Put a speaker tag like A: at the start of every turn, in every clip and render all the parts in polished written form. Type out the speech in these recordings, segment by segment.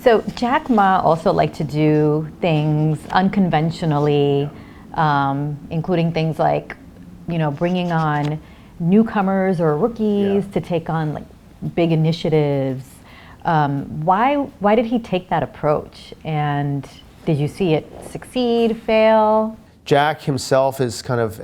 A: So Jack Ma also liked to do things unconventionally, including things like, bringing on newcomers or rookies to take on like big initiatives. Why did he take that approach? And did you see it succeed, fail?
B: Jack himself is kind of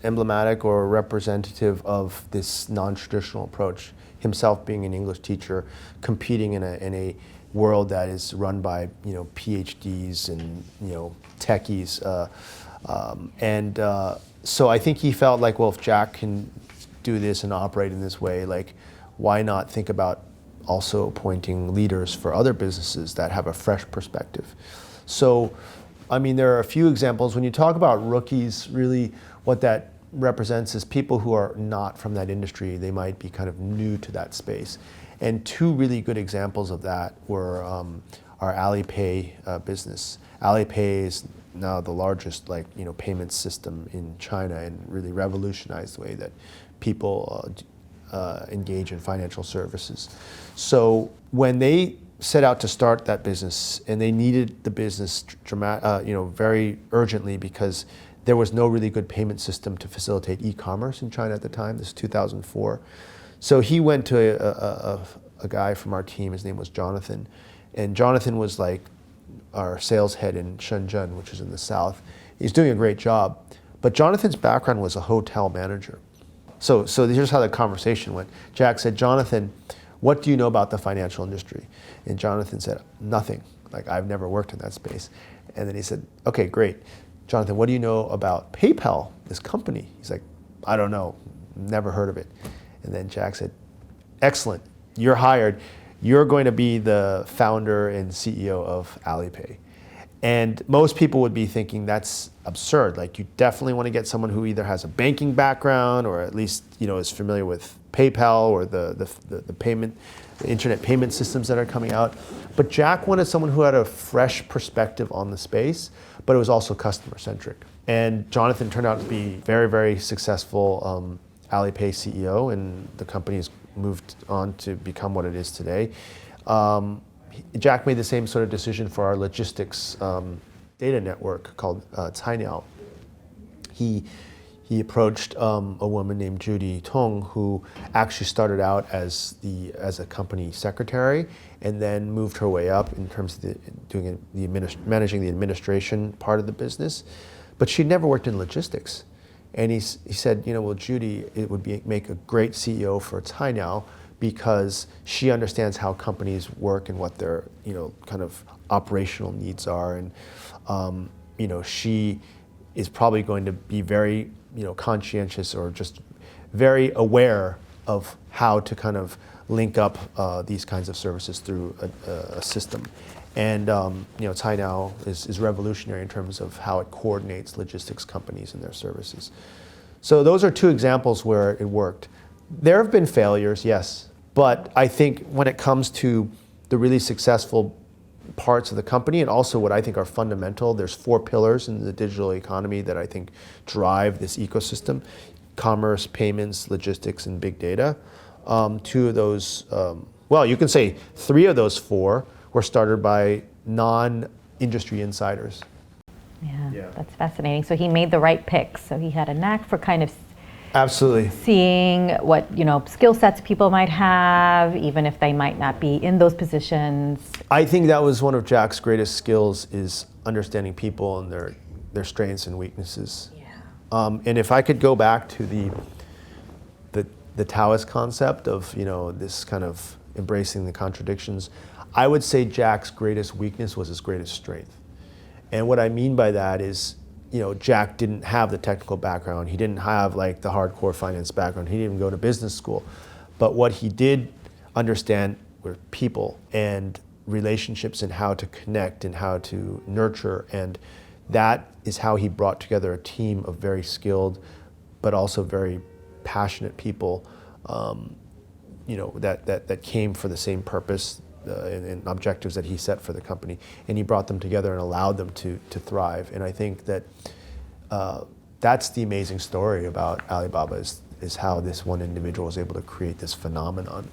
B: emblematic or representative of this non-traditional approach. Himself being an English teacher, competing in a world that is run by PhDs and techies, so I think he felt like, well, if Jack can do this and operate in this way, like, why not think about also appointing leaders for other businesses that have a fresh perspective? So, I mean, there are a few examples. When you talk about rookies, really what that represents is people who are not from that industry. They might be kind of new to that space. And two really good examples of that were our Alipay business. Alipay is now the largest payment system in China and really revolutionized the way that people engage in financial services. So when they set out to start that business, and they needed the business very urgently because there was no really good payment system to facilitate e-commerce in China at the time. This is 2004. So he went to a guy from our team. His name was Jonathan, and Jonathan was like our sales head in Shenzhen, which is in the south. He's doing a great job, but Jonathan's background was a hotel manager. So here's how the conversation went. Jack said, "Jonathan, what do you know about the financial industry?" And Jonathan said, "Nothing. Like, I've never worked in that space." And then he said, "Okay, great. Jonathan, what do you know about PayPal, this company?" He's like, "I don't know. Never heard of it." And then Jack said, "Excellent. You're hired. You're going to be the founder and CEO of Alipay." And most people would be thinking that's absurd. Like, you definitely want to get someone who either has a banking background or at least is familiar with PayPal or the internet payment systems that are coming out. But Jack wanted someone who had a fresh perspective on the space, but it was also customer centric. And Jonathan turned out to be very, very successful Alipay CEO, and the company has moved on to become what it is today. Jack made the same sort of decision for our logistics data network called Cainiao. He approached a woman named Judy Tong, who actually started out as a company secretary and then moved her way up in terms of managing the administration part of the business. But she'd never worked in logistics. And he said, well, Judy, it would make a great CEO for Cainiao because she understands how companies work and what their kind of operational needs are. And she is probably going to be very conscientious or just very aware of how to kind of link up these kinds of services through a system. And Cainiao is revolutionary in terms of how it coordinates logistics companies and their services. So those are two examples where it worked. There have been failures, yes, but I think when it comes to the really successful parts of the company, and also what I think are fundamental, there's 4 pillars in the digital economy that I think drive this ecosystem: commerce, payments, logistics, and big data. 2 of those, well, you can say 3 of those 4 were started by non-industry insiders.
A: Yeah, that's fascinating. So he made the right picks. So he had a knack for kind of
B: absolutely
A: seeing what skill sets people might have, even if they might not be in those positions.
B: I think that was one of Jack's greatest skills, is understanding people and their strengths and weaknesses. Yeah. And if I could go back to the Taoist concept of this kind of embracing the contradictions, I would say Jack's greatest weakness was his greatest strength. And what I mean by that is, Jack didn't have the technical background. He didn't have like the hardcore finance background. He didn't even go to business school. But what he did understand were people and relationships and how to connect and how to nurture. And that is how he brought together a team of very skilled, but also very passionate people, that came for the same purpose and objectives that he set for the company, and he brought them together and allowed them to thrive. And I think that that's the amazing story about Alibaba is how this one individual was able to create this phenomenon.